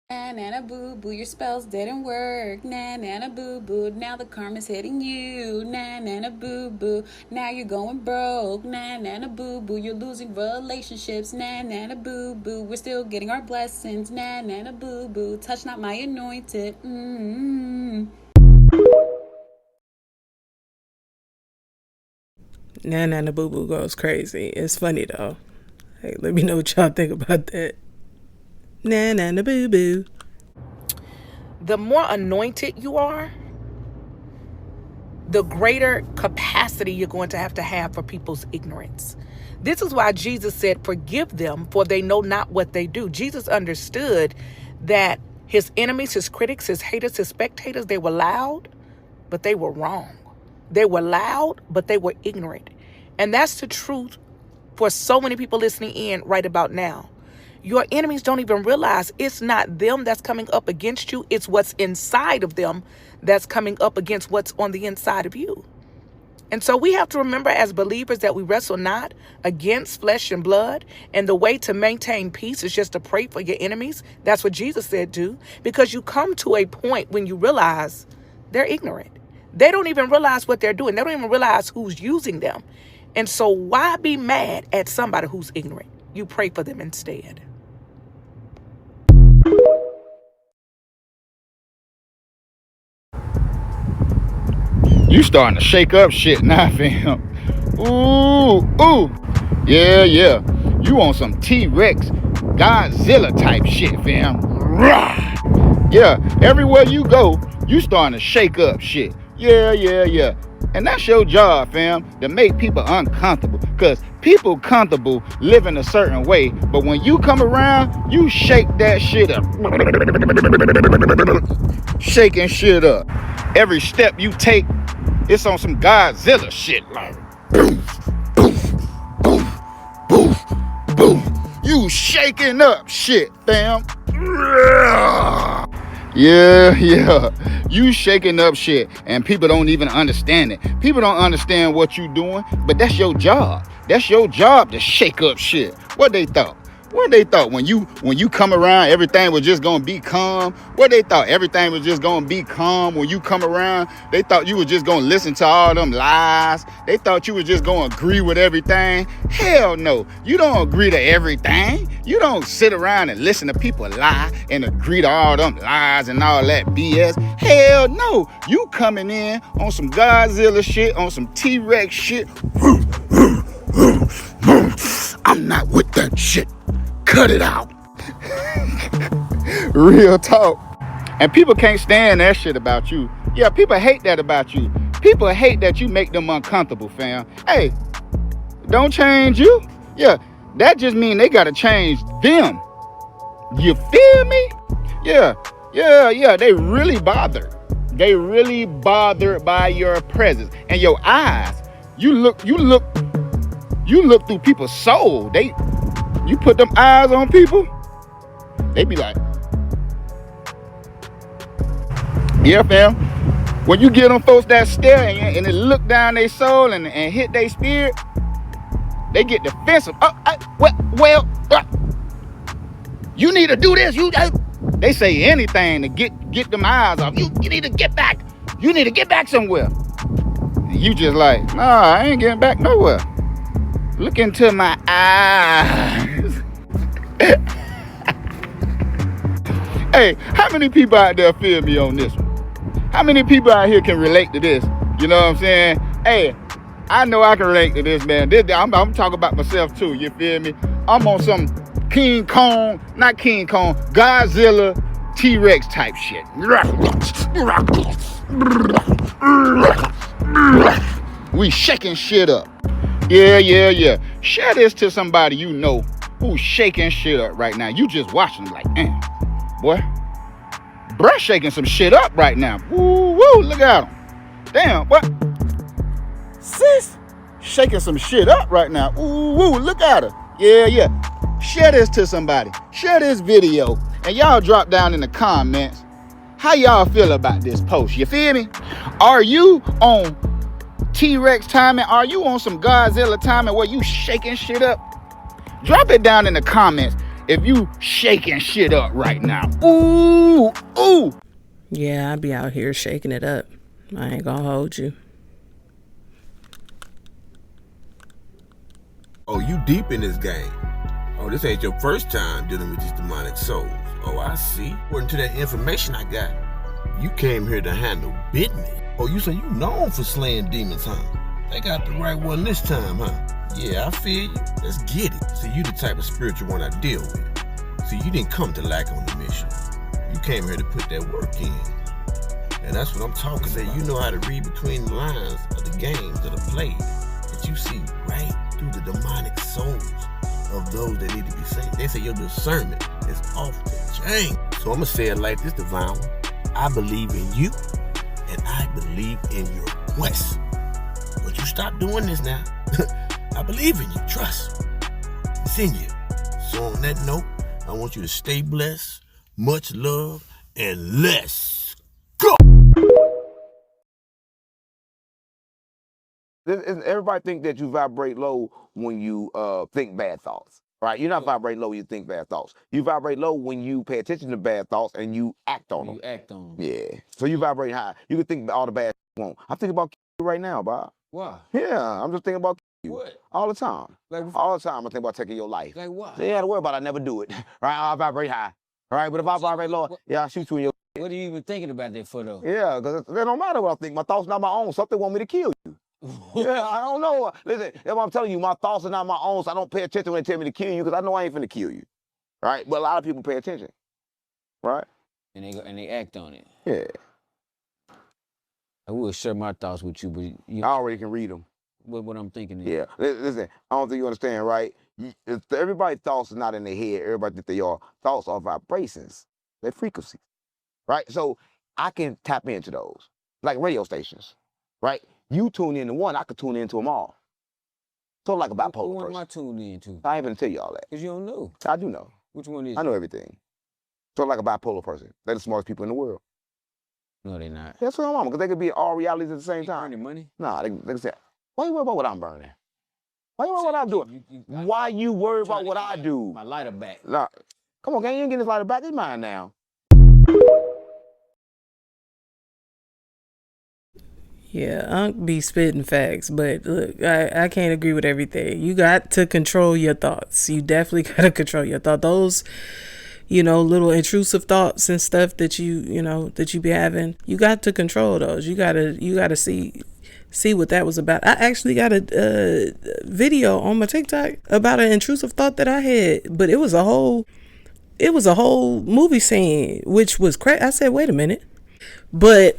Nana boo boo, your spells didn't work. Nana boo boo, now the karma's hitting you. Nana boo boo, now you're going broke. Nana boo boo, you're losing relationships. Nana boo boo, we're still getting our blessings. Nana boo boo, touch not my anointed. Nana Boo Boo goes crazy. It's funny though. Hey, let me know what y'all think about that. Nana Boo Boo. The more anointed you are, the greater capacity you're going to have for people's ignorance. This is why Jesus said, forgive them, for they know not what they do. Jesus understood that his enemies, his critics, his haters, his spectators, they were loud, but they were wrong. They were loud, but they were ignorant. And that's the truth for so many people listening in right about now. Your enemies don't even realize it's not them that's coming up against you. It's what's inside of them that's coming up against what's on the inside of you. And so we have to remember as believers that we wrestle not against flesh and blood. And the way to maintain peace is just to pray for your enemies. That's what Jesus said do. Because you come to a point when you realize they're ignorant. They don't even realize what they're doing. They don't even realize who's using them. And so why be mad at somebody who's ignorant? You pray for them instead. You starting to shake up shit now, fam. Ooh. Yeah. You on some T-Rex, Godzilla type shit, fam. Rah! Yeah, everywhere you go, you starting to shake up shit. Yeah. And that's your job, fam, to make people uncomfortable. Because people comfortable living a certain way. But when you come around, you shake that shit up. Shaking shit up. Every step you take, it's on some Godzilla shit. Like, boom. You shaking up shit, fam. Yeah. You shaking up shit, and people don't even understand it. People don't understand what you doing, but that's your job. That's your job to shake up shit. What they thought when you come around, everything was just gonna be calm? What they thought everything was just gonna be calm when you come around? They thought you was just gonna listen to all them lies. They thought you was just gonna agree with everything. Hell no, you don't agree to everything. You don't sit around and listen to people lie and agree to all them lies and all that BS. Hell no, you coming in on some Godzilla shit, on some T-Rex shit. I'm not with that shit. Cut it out. Real talk. And people can't stand that shit about you. Yeah, people hate that about you. People hate that you make them uncomfortable, fam. Hey, don't change you. Yeah, that just mean they gotta change them. You feel me? Yeah. They really bothered. They really bothered by your presence and your eyes. You look through people's soul. You put them eyes on people, they be like, yeah, fam. When you get them folks that stare and it look down their soul and hit their spirit, they get defensive. You need to do this. They say anything to get them eyes off. You need to get back. You need to get back somewhere. And you just like, nah, I ain't getting back nowhere. Look into my eyes. Hey, how many people out there feel me on this one? How many people out here can relate to this? You know what I'm saying? Hey, I know I can relate to this, man. I'm talking about myself too, you feel me? I'm on some not King Kong, Godzilla, T-Rex type shit. We shaking shit up. Yeah. Share this to somebody you know who's shaking shit up right now. You just watching them like, damn, boy. Bruh shaking some shit up right now. Woo, look at him. Damn, what? Sis shaking some shit up right now. Ooh, look at her. Yeah. Share this to somebody. Share this video. And y'all drop down in the comments how y'all feel about this post. You feel me? Are you on T-Rex timing? Are you on some Godzilla timing where you shaking shit up? Drop it down in the comments if you shaking shit up right now. Ooh. Yeah, I be out here shaking it up. I ain't gonna hold you. Oh, you deep in this game. Oh, this ain't your first time dealing with these demonic souls. Oh, I see. According to that information I got, you came here to handle business. Oh, you say you known for slaying demons, huh? They got the right one this time, huh? Yeah, I feel you. Let's get it. See, you the type of spiritual one I deal with. See, you didn't come to lack on the mission. You came here to put that work in. And that's what I'm talking about. You know how to read between the lines of the games that are played. That you see right through the demonic souls of those that need to be saved. They say your discernment is off the chain. So I'm going to say it like this, Divine One. I believe in you, and I believe in your quest. But you stop doing this now. I believe in you. Trust. It's in you. So on that note, I want you to stay blessed, much love, and let's go. Everybody think that you vibrate low when you think bad thoughts, right? You're not vibrating low when you think bad thoughts. You vibrate low when you pay attention to bad thoughts and you act on them. You act on them. Yeah. So you vibrate high. You can think all the bad you want. I'm thinking about you right now, Bob. Why? Yeah, I'm just thinking about you. What? All the time. Like, all the time I think about taking your life. Like what? So you ain't got to worry about it. I never do it. Right? I vibrate high. Right? But if I vibrate low, yeah, I'll shoot you in your What are you even thinking about that for, though? Yeah, because it don't matter what I think. My thoughts not my own. Something want me to kill you. Yeah, I don't know. Listen, that's what I'm telling you. My thoughts are not my own, so I don't pay attention when they tell me to kill you because I know I ain't finna kill you. Right? But a lot of people pay attention. Right? And they act on it. Yeah. I would share my thoughts with you, but you I already can read them. What I'm thinking is. Yeah. Listen, I don't think you understand, right? Everybody's thoughts are not in their head. Everybody think they are. Thoughts are vibrations. They're frequencies. Right? So I can tap into those. Like radio stations. Right? You tune into one, I could tune into them all. So like a bipolar What person. am I tuned into? I ain't gonna tell you all that. Because you don't know. I do know. Which one is I know everything. So like a bipolar person. They're the smartest people in the world. No, they're not. That's what I'm on, because they could be all realities at the same time. Burning money? Nah, they can say, why you worry about what I'm burning? Why you worry about what I'm doing? Why you worry about what I do? My lighter back. Nah, come on, gang, you ain't getting this lighter back. It's mine now. Yeah, Unc be spitting facts, but look, I can't agree with everything. You got to control your thoughts. You definitely got to control your thoughts. Those, little intrusive thoughts and stuff that that you be having, you got to control those. You gotta see what that was about. I actually got a video on my TikTok about an intrusive thought that I had, but it was a whole movie scene, which was crazy. I said, wait a minute, but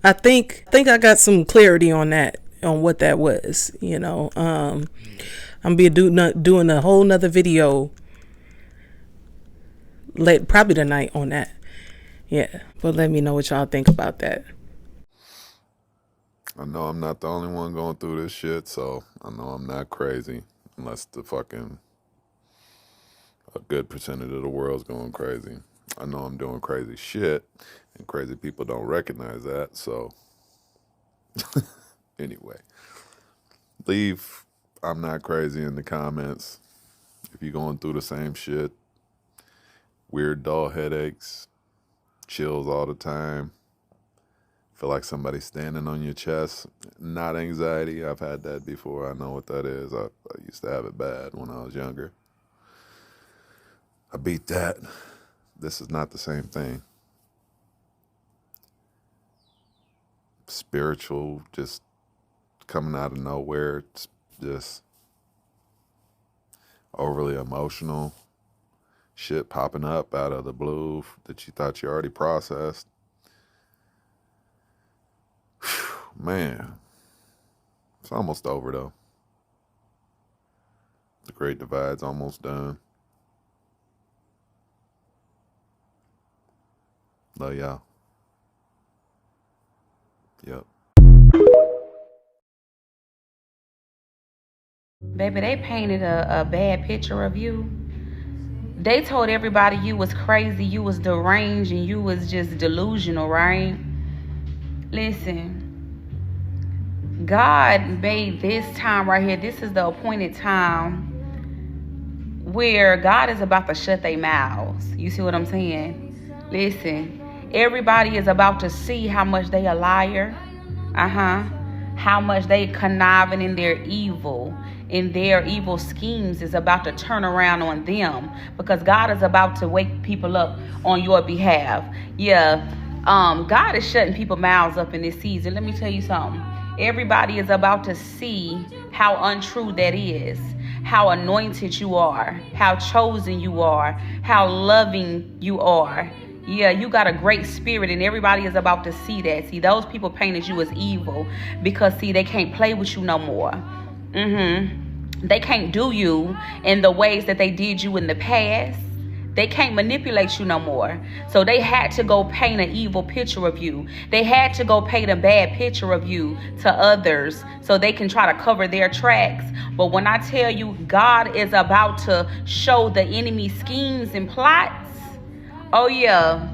I think I got some clarity on that, on what that was. I'm doing a whole nother video probably tonight on that. Yeah, but let me know what y'all think about that. I know I'm not the only one going through this shit, so I know I'm not crazy, unless a good percentage of the world's going crazy. I know I'm doing crazy shit, and crazy people don't recognize that, so anyway. Leave I'm not crazy in the comments if you're going through the same shit. Weird dull headaches, chills all the time, feel like somebody's standing on your chest. Not anxiety, I've had that before. I know what that is. I used to have it bad when I was younger. I beat that. This is not the same thing. Spiritual, just coming out of nowhere. It's just overly emotional. Shit popping up out of the blue that you thought you already processed. Whew, man, it's almost over though. The Great Divide's almost done. Love y'all. Yep. Baby, they painted a bad picture of you. They told everybody you was crazy, you was deranged, and you was just delusional, right? Listen, God made this time right here. This is the appointed time where God is about to shut their mouths. You see what I'm saying? Listen, everybody is about to see how much they a liar. How much they conniving in their evil. And their evil schemes is about to turn around on them, because God is about to wake people up on your behalf. Yeah, God is shutting people's mouths up in this season. Let me tell you something. Everybody is about to see how untrue that is, how anointed you are, how chosen you are, how loving you are. Yeah, you got a great spirit, and everybody is about to see that. See, those people painted you as evil because, see, they can't play with you no more. They can't do you in the ways that they did you in the past. They can't manipulate you no more. So they had to go paint an evil picture of you. They had to go paint a bad picture of you to others so they can try to cover their tracks. But when I tell you God is about to show the enemy schemes and plots, oh yeah,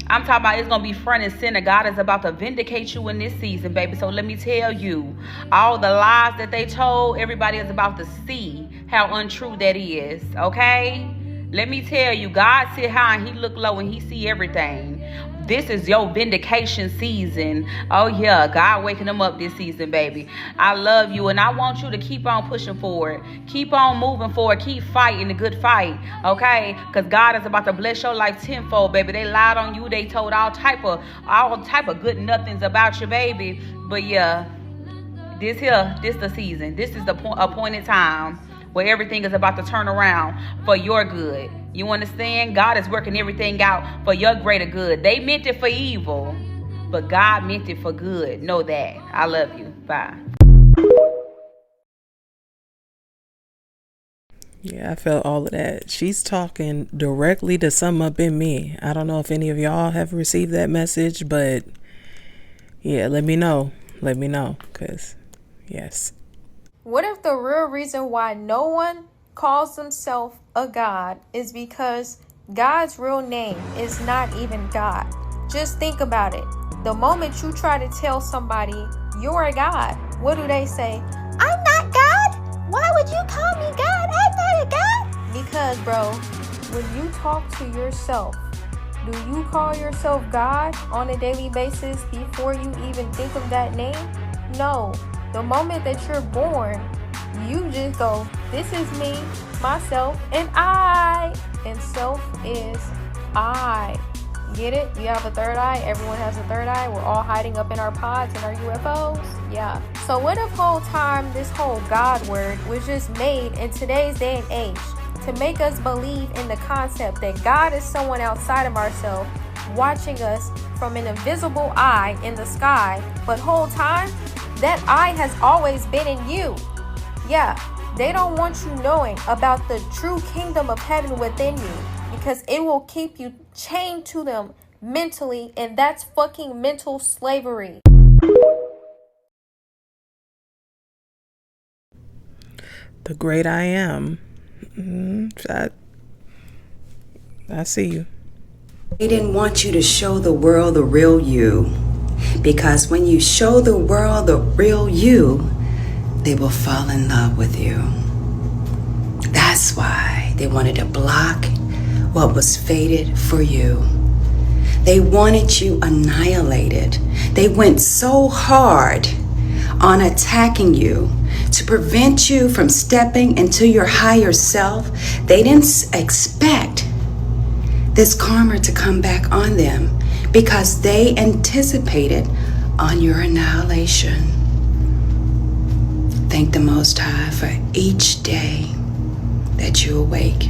I'm talking about it's going to be front and center. God is about to vindicate you in this season, baby. So let me tell you, all the lies that they told, everybody is about to see how untrue that is, okay? Let me tell you, God sit high and he look low and he see everything. This is your vindication season. Oh yeah, God waking them up this season, baby. I love you and I want you to keep on pushing forward. Keep on moving forward. Keep fighting the good fight, okay? Because God is about to bless your life tenfold, baby. They lied on you. They told all type of good nothings about you, baby. But yeah, this the season. This is the appointed time where everything is about to turn around for your good. You understand? God is working everything out for your greater good. They meant it for evil, but God meant it for good. Know that. I love you. Bye. Yeah, I felt all of that. She's talking directly to some up in me. I don't know if any of y'all have received that message, but yeah, let me know. Let me know, because yes. What if the real reason why no one calls themselves a God is because God's real name is not even God? Just think about it. The moment you try to tell somebody you're a God, what do they say? I'm not God. Why would you call me God? I'm not a God. Because, bro, when you talk to yourself, do you call yourself God on a daily basis before you even think of that name? No. The moment that you're born, you just go, this is me, myself, and I. And self is I. Get it? You have a third eye. Everyone has a third eye. We're all hiding up in our pods and our UFOs. Yeah. So what if whole time this whole God word was just made in today's day and age to make us believe in the concept that God is someone outside of ourselves watching us from an invisible eye in the sky, but whole time that eye has always been in you. Yeah, they don't want you knowing about the true kingdom of heaven within you because it will keep you chained to them mentally, and that's fucking mental slavery. The great I am. I see you. They didn't want you to show the world the real you, because when you show the world the real you, they will fall in love with you. That's why they wanted to block what was fated for you. They wanted you annihilated. They went so hard on attacking you to prevent you from stepping into your higher self. They didn't expect this karma to come back on them because they anticipated on your annihilation. Thank the Most High for each day that you awake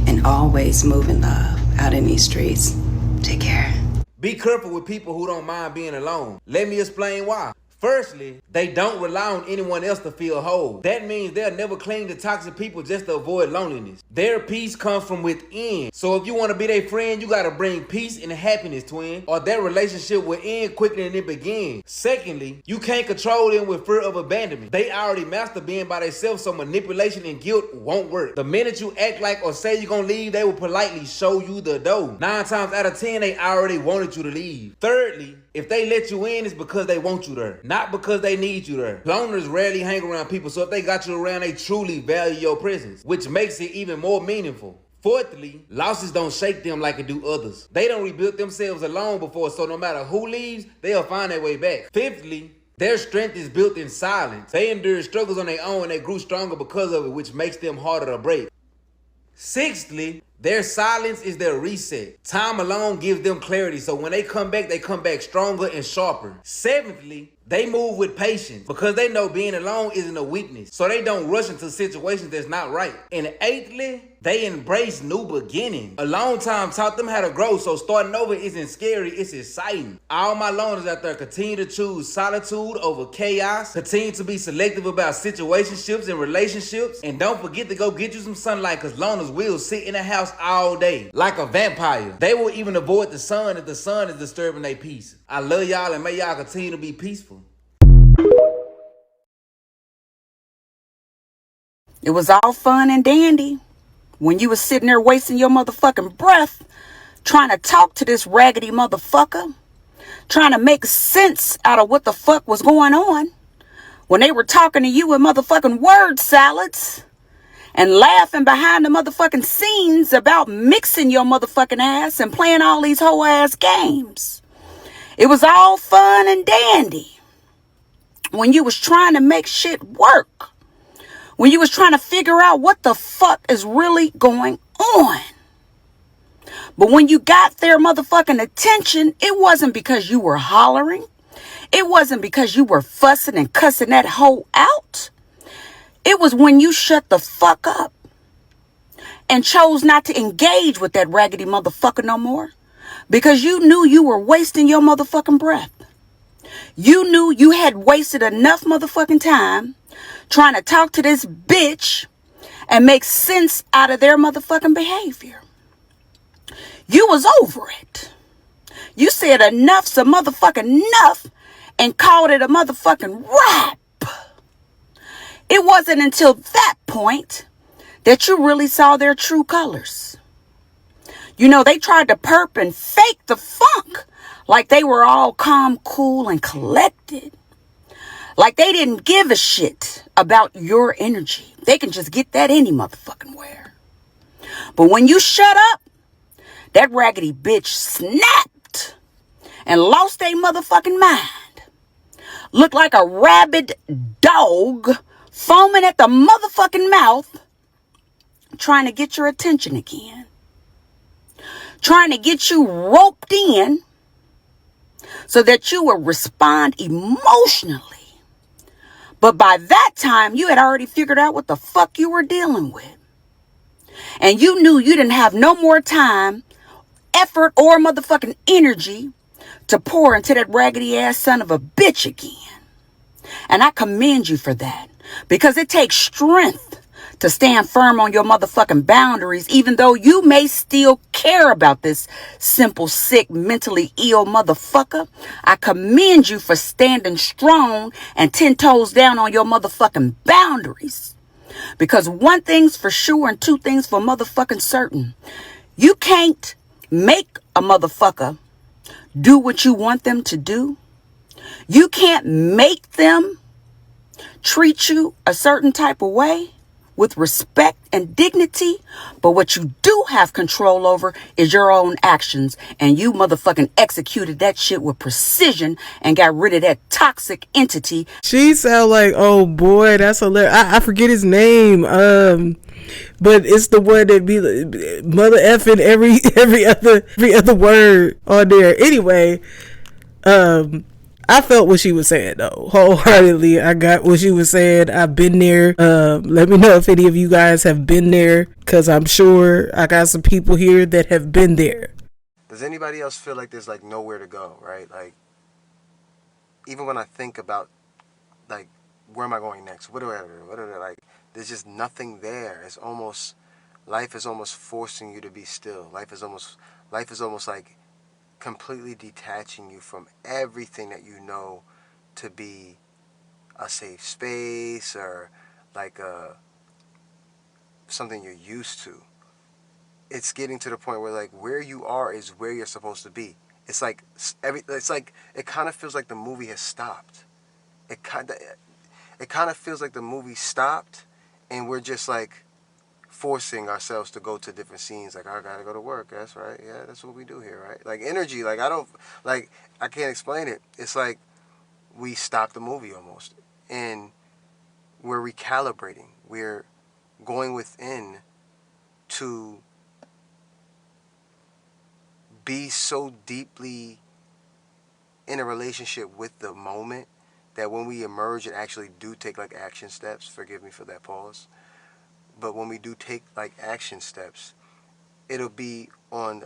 and always move in love out in these streets. Take care. Be careful with people who don't mind being alone. Let me explain why. Firstly, they don't rely on anyone else to feel whole. That means they'll never cling to toxic people just to avoid loneliness. Their peace comes from within. So if you want to be their friend, you got to bring peace and happiness, twin, or their relationship will end quicker than it began. Secondly, you can't control them with fear of abandonment. They already master being by themselves, so manipulation and guilt won't work. The minute you act like or say you're going to leave, they will politely show you the door. 9 times out of 10, they already wanted you to leave. Thirdly, if they let you in, it's because they want you there, not because they need you there. Loners rarely hang around people, so if they got you around, they truly value your presence, which makes it even more meaningful. Fourthly, losses don't shake them like it do others. They don't rebuild themselves alone before, so no matter who leaves, they'll find their way back. Fifthly, their strength is built in silence. They endured struggles on their own and they grew stronger because of it, which makes them harder to break. Sixthly, Their silence is their reset. Time alone gives them clarity, so when they come back stronger and sharper. Seventhly, they move with patience because they know being alone isn't a weakness, so they don't rush into situations that's not right. And eighthly, they embrace new beginnings. A long time taught them how to grow, so starting over isn't scary, it's exciting. All my loners out there, continue to choose solitude over chaos. Continue to be selective about situationships and relationships. And don't forget to go get you some sunlight, because loners will sit in the house all day like a vampire. They will even avoid the sun if the sun is disturbing their peace. I love y'all, and may y'all continue to be peaceful. It was all fun and dandy when you was sitting there wasting your motherfucking breath trying to talk to this raggedy motherfucker, trying to make sense out of what the fuck was going on, when they were talking to you with motherfucking word salads and laughing behind the motherfucking scenes about mixing your motherfucking ass and playing all these whole ass games. It was all fun and dandy when you was trying to make shit work, when you was trying to figure out what the fuck is really going on. But when you got their motherfucking attention, it wasn't because you were hollering. It wasn't because you were fussing and cussing that hoe out. It was when you shut the fuck up and chose not to engage with that raggedy motherfucker no more because you knew you were wasting your motherfucking breath. You knew you had wasted enough motherfucking time trying to talk to this bitch and make sense out of their motherfucking behavior. You was over it. You said enough's a motherfucking enough and called it a motherfucking rap. It wasn't until that point that you really saw their true colors. You know, they tried to perp and fake the funk like they were all calm, cool, and collected. Like they didn't give a shit about your energy. They can just get that any motherfucking where. But when you shut up, that raggedy bitch snapped and lost their motherfucking mind. Looked like a rabid dog foaming at the motherfucking mouth, trying to get your attention again. Trying to get you roped in so that you would respond emotionally. But by that time, you had already figured out what the fuck you were dealing with. And you knew you didn't have no more time, effort, or motherfucking energy to pour into that raggedy ass son of a bitch again. And I commend you for that, because it takes strength to stand firm on your motherfucking boundaries, even though you may still care about this simple, sick, mentally ill motherfucker. I commend you for standing strong and 10 toes down on your motherfucking boundaries. Because one thing's for sure and two things for motherfucking certain. You can't make a motherfucker do what you want them to do. You can't make them treat you a certain type of way with respect and dignity. But what you do have control over is your own actions. And you motherfucking executed that shit with precision and got rid of that toxic entity. She sound like, oh boy, that's hilarious. I forget his name. But it's the one that be mother effing every other word on there. Anyway, I felt what she was saying though, wholeheartedly. I got what she was saying. I've been there. Let me know if any of you guys have been there, because I'm sure I got some people here that have been there. Does anybody else feel like there's like nowhere to go, right? Like, even when I think about like, where am I going next? What do I like? There's just nothing there. It's almost, life is almost forcing you to be still. Life is almost like completely detaching you from everything that you know to be a safe space or like something you're used to. It's getting to the point where like where you are is where you're supposed to be. It's like it kind of feels like the movie has stopped. It kind of feels like the movie stopped, and we're just like forcing ourselves to go to different scenes. Like, I gotta go to work. That's right. Yeah, that's what we do here, right? Like energy. Like I can't explain it. It's like we stopped the movie almost, and we're recalibrating. We're going within to be so deeply in a relationship with the moment that when we emerge and actually do take like action steps, forgive me for that pause, but when we do take like action steps, it'll be on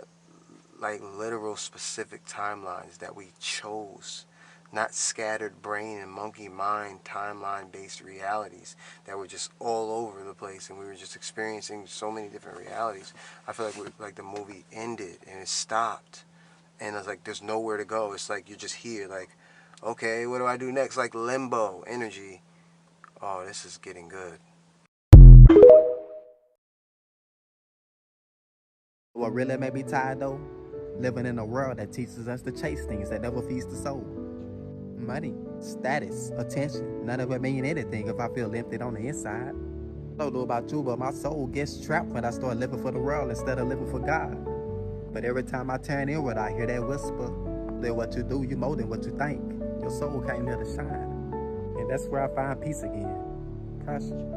like literal specific timelines that we chose, not scattered brain and monkey mind timeline based realities that were just all over the place and we were just experiencing so many different realities. I feel like the movie ended and it stopped and it's like there's nowhere to go. It's like you're just here like, okay, what do I do next? Like limbo energy. Oh, this is getting good. What really made me tired though? Living in a world that teaches us to chase things that never feeds the soul. Money, status, attention, none of it mean anything if I feel empty on the inside. I don't know about you, but my soul gets trapped when I start living for the world instead of living for God. But every time I turn inward, I hear that whisper, that what you do, you more than what you think. Your soul came here to shine. And that's where I find peace again. Pressure.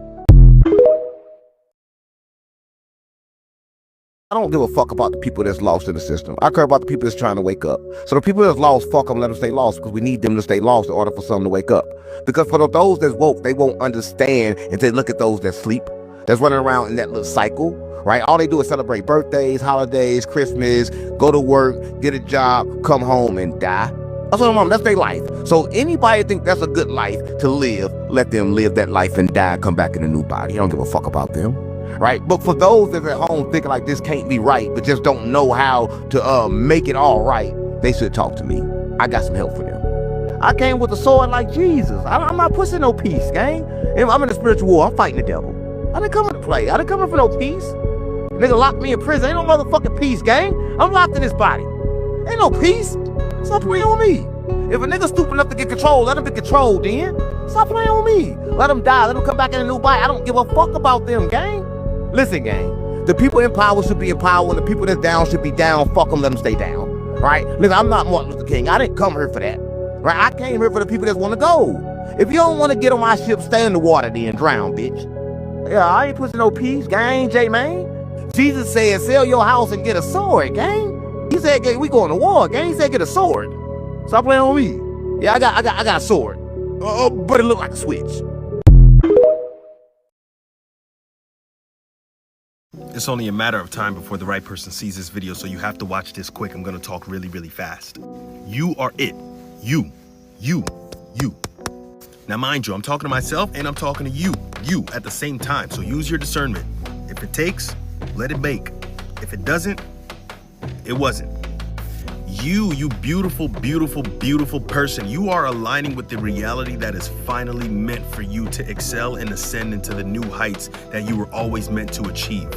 I don't give a fuck about the people that's lost in the system. I care about the people that's trying to wake up. So the people that's lost, fuck them, let them stay lost, because we need them to stay lost in order for some to wake up. Because for those that's woke, they won't understand and they look at those that sleep, that's running around in that little cycle, right? All they do is celebrate birthdays, holidays, Christmas, go to work, get a job, come home and die. That's what I'm on. That's their life. So anybody think that's a good life to live, let them live that life and die, come back in a new body. I don't give a fuck about them. Right? But for those that's at home thinking like this can't be right, but just don't know how to make it all right, they should talk to me. I got some help for them. I came with a sword like Jesus. I'm not pushing no peace, gang. I'm in a spiritual war. I'm fighting the devil. I didn't come here to play. I didn't come here for no peace. Nigga locked me in prison. Ain't no motherfucking peace, gang. I'm locked in this body. Ain't no peace. Stop playing on me. If a nigga stupid enough to get controlled, let him be controlled then. Stop playing on me. Let him die. Let him come back in a new body. I don't give a fuck about them, gang. Listen, gang, the people in power should be in power and the people that's down should be down. Fuck them, let them stay down, right? Listen, I'm not Martin Luther King. I didn't come here for that, right? I came here for the people that want to go. If you don't want to get on my ship, stay in the water then, drown, bitch. Yeah, I ain't pushing no peace, gang, J-Man. Jesus said, sell your house and get a sword, gang. He said, we going to war, gang. He said, get a sword. Stop playing on me. Yeah, I got a sword, but it look like a switch. It's only a matter of time before the right person sees this video, so you have to watch this quick. I'm gonna talk really, really fast. You are it. You. Now mind you, I'm talking to myself and I'm talking to you at the same time, so use your discernment. If it takes, let it bake. If it doesn't, it wasn't. You beautiful, beautiful, beautiful person, you are aligning with the reality that is finally meant for you to excel and ascend into the new heights that you were always meant to achieve.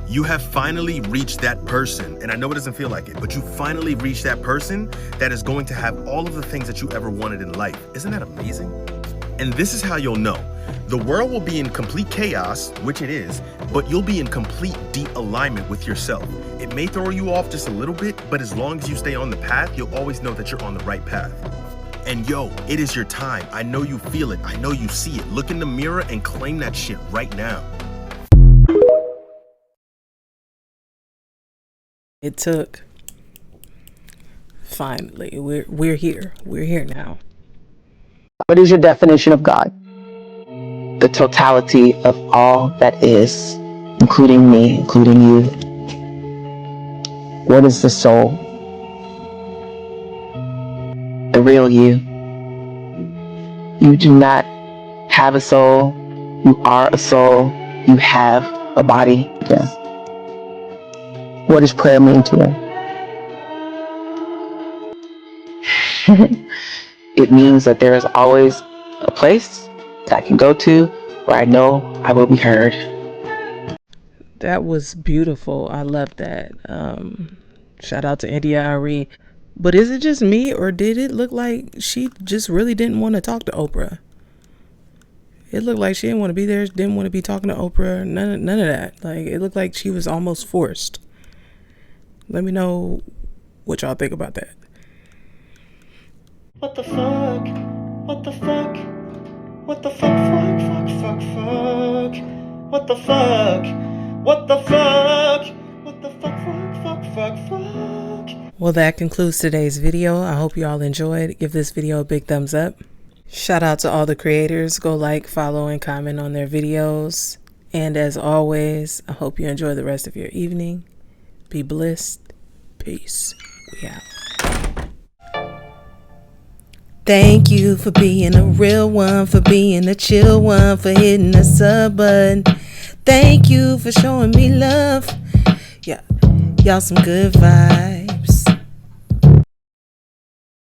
You have finally reached that person, and I know it doesn't feel like it, but you finally reached that person that is going to have all of the things that you ever wanted in life. Isn't that amazing? And this is how you'll know. The world will be in complete chaos, which it is, but you'll be in complete deep alignment with yourself. It may throw you off just a little bit, but as long as you stay on the path, you'll always know that you're on the right path. And yo, it is your time. I know you feel it. I know you see it. Look in the mirror and claim that shit right now. It took. Finally, we're here. We're here now. What is your definition of God? The totality of all that is, including me, including you. What is the soul? The real you. You do not have a soul. You are a soul. You have a body. Yeah. What does prayer mean to you? It means that there is always a place that I can go to where I know I will be heard. That was beautiful. I love that. Shout out to India Ari. But is it just me, or did it look like she just really didn't want to talk to Oprah? It looked like she didn't want to be there, didn't want to be talking to Oprah, none of that. Like, it looked like she was almost forced. Let me know what y'all think about that. What the fuck? What the fuck? What the fuck? What the fuck? What the fuck? What the fuck? Fuck? Well, that concludes today's video. I hope you all enjoyed. Give this video a big thumbs up. Shout out to all the creators. Go like, follow, and comment on their videos. And as always, I hope you enjoy the rest of your evening. Be blessed. Peace. We out. Thank you for being a real one, for being a chill one, for hitting the sub button. Thank you for showing me love. Yeah, y'all some good vibes.